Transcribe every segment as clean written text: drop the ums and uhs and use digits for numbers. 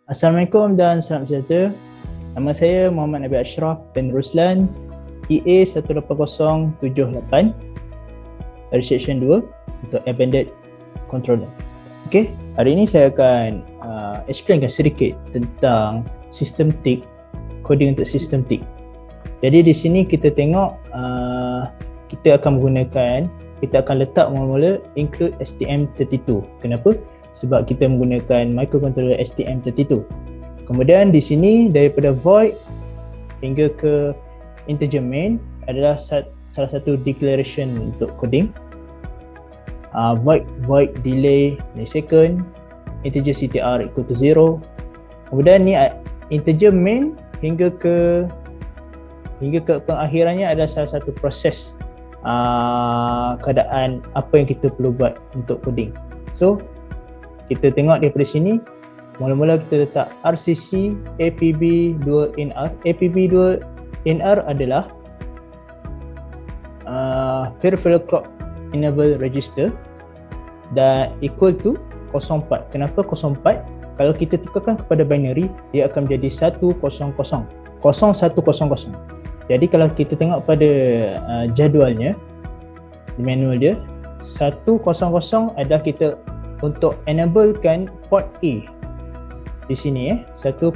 Assalamualaikum dan salam sejahtera. Nama saya Muhammad Nabil Ashraf bin Ruslan, EA 18078 dari Section 2 untuk Embedded Controller. Okey, hari ini saya akan explainkan sedikit tentang sistem TIC, coding untuk sistem TIC. Jadi di sini kita tengok kita akan letak mula-mula include STM32. Kenapa? Sebab kita menggunakan microcontroller STM32. Kemudian di sini daripada void hingga ke integer main adalah salah satu declaration untuk coding. Void delay millisecond, integer CTR equal to 0. Kemudian ni integer main hingga ke pengakhirannya adalah salah satu proses keadaan apa yang kita perlu buat untuk coding. So kita tengok daripada sini, mula-mula kita letak RCC APB2NR. APB2NR adalah peripheral clock enable register dan equal to 04. Kenapa 04? Kalau kita tukarkan kepada binary, dia akan menjadi 100, 0100. Jadi kalau kita tengok pada jadualnya, manual dia, 100 adalah kita untuk enablekan port A di sini 100.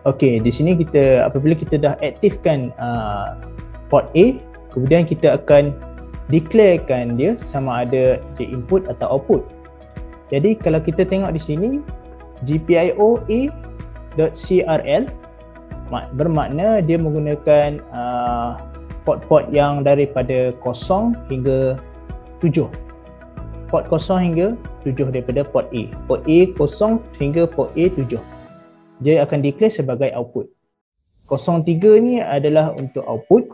Okey, di sini kita apabila kita dah aktifkan port A, kemudian kita akan declarekan dia sama ada dia input atau output. Jadi kalau kita tengok di sini GPIO-A.CRL bermakna dia menggunakan port-port yang daripada 0 hingga 7. Port 0 hingga 7 daripada port A. Port A 0 hingga port A 7. Dia akan declare sebagai output. 03 ni adalah untuk output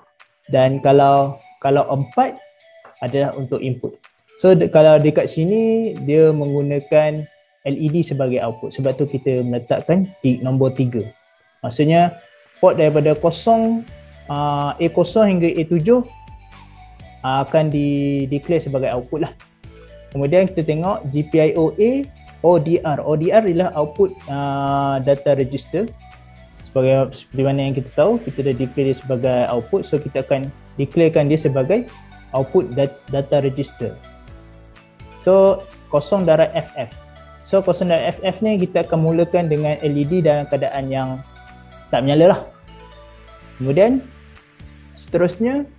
dan kalau 4 adalah untuk input. So kalau dekat sini dia menggunakan LED sebagai output. Sebab tu kita meletakkan nombor 3. Maksudnya port daripada A0 hingga A7 akan declare sebagai output lah. Kemudian kita tengok GPIO-A ODR. ODR adalah output data register. Seperti mana yang kita tahu, kita dah declare dia sebagai output, so kita akan declarekan dia sebagai output data register. So 0.FF. So 0.FF ni kita akan mulakan dengan LED dalam keadaan yang tak menyala lah. Kemudian seterusnya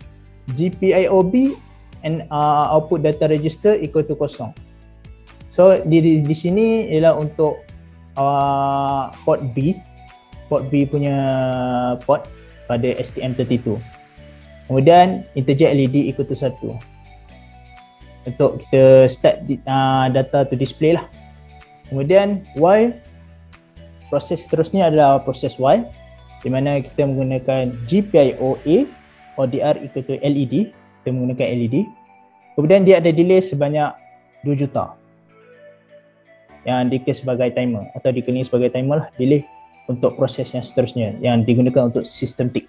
GPIOB and output data register equal to 0. So di sini ialah untuk port B punya port pada STM32. Kemudian integer LED equal to 1 untuk kita start data to display lah. Kemudian while, proses seterusnya adalah proses while, di mana kita menggunakan GPIO-A ODR equal to LED. Kita menggunakan LED. Kemudian dia ada delay sebanyak 2 juta yang declare sebagai timer atau dikenali sebagai timer lah, delay untuk proses yang seterusnya yang digunakan untuk sistem TIC.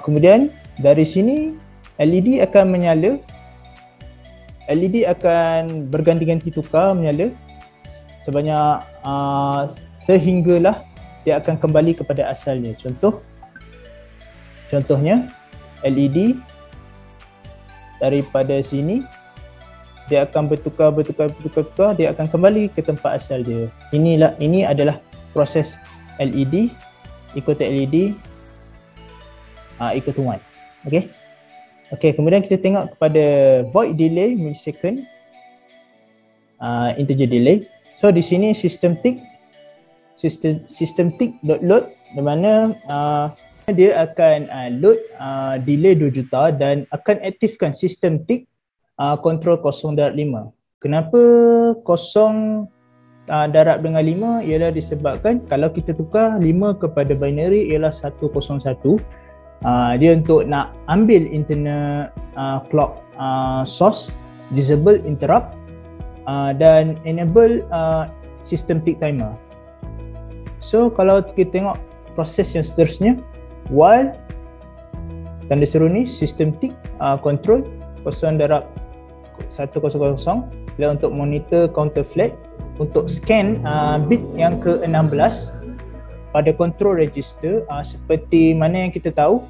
Kemudian dari sini LED akan menyala, LED akan berganti-ganti tukar menyala sebanyak sehinggalah dia akan kembali kepada asalnya. Contohnya LED daripada sini dia akan bertukar, dia akan kembali ke tempat asal dia. Ini adalah proses LED equal to LED equal to 1. Okey, kemudian kita tengok kepada void delay millisecond, integer delay. So di sini sistem TIC.load, di mana dia akan load delay 2 juta dan akan aktifkan sistem TIC control 0.5. Kenapa 0 darab dengan 5? Ialah disebabkan kalau kita tukar 5 kepada binary ialah 101. Dia untuk nak ambil internal clock source, disable interrupt dan enable sistem TIC timer. So kalau kita tengok proses yang seterusnya, while tanda seru ni sistem TIC control 0 darab 100 ialah untuk monitor counter flag, untuk scan bit yang ke-16 pada control register. Seperti mana yang kita tahu,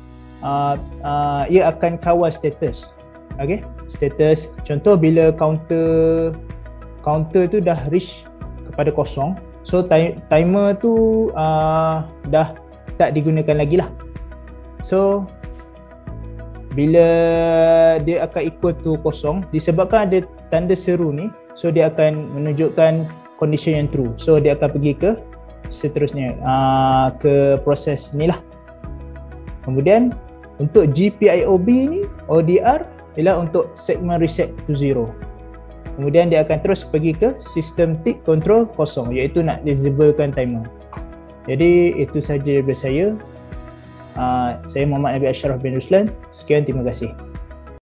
ia akan kawal status. Okey, status contoh bila counter tu dah reach kepada kosong, so timer tu dah tak digunakan lagi lah. So bila dia akan equal to kosong, disebabkan ada tanda seru ni, so dia akan menunjukkan condition yang true. So dia akan pergi ke seterusnya ke proses ni lah. Kemudian untuk GPIOB ni, ODR ialah untuk segment reset to 0. Kemudian dia akan terus pergi ke sistem tick control kosong, iaitu nak disablekan timer. Jadi itu sahaja daripada saya. Saya Muhammad Nabi Ashraf bin Ruslan. Sekian, terima kasih.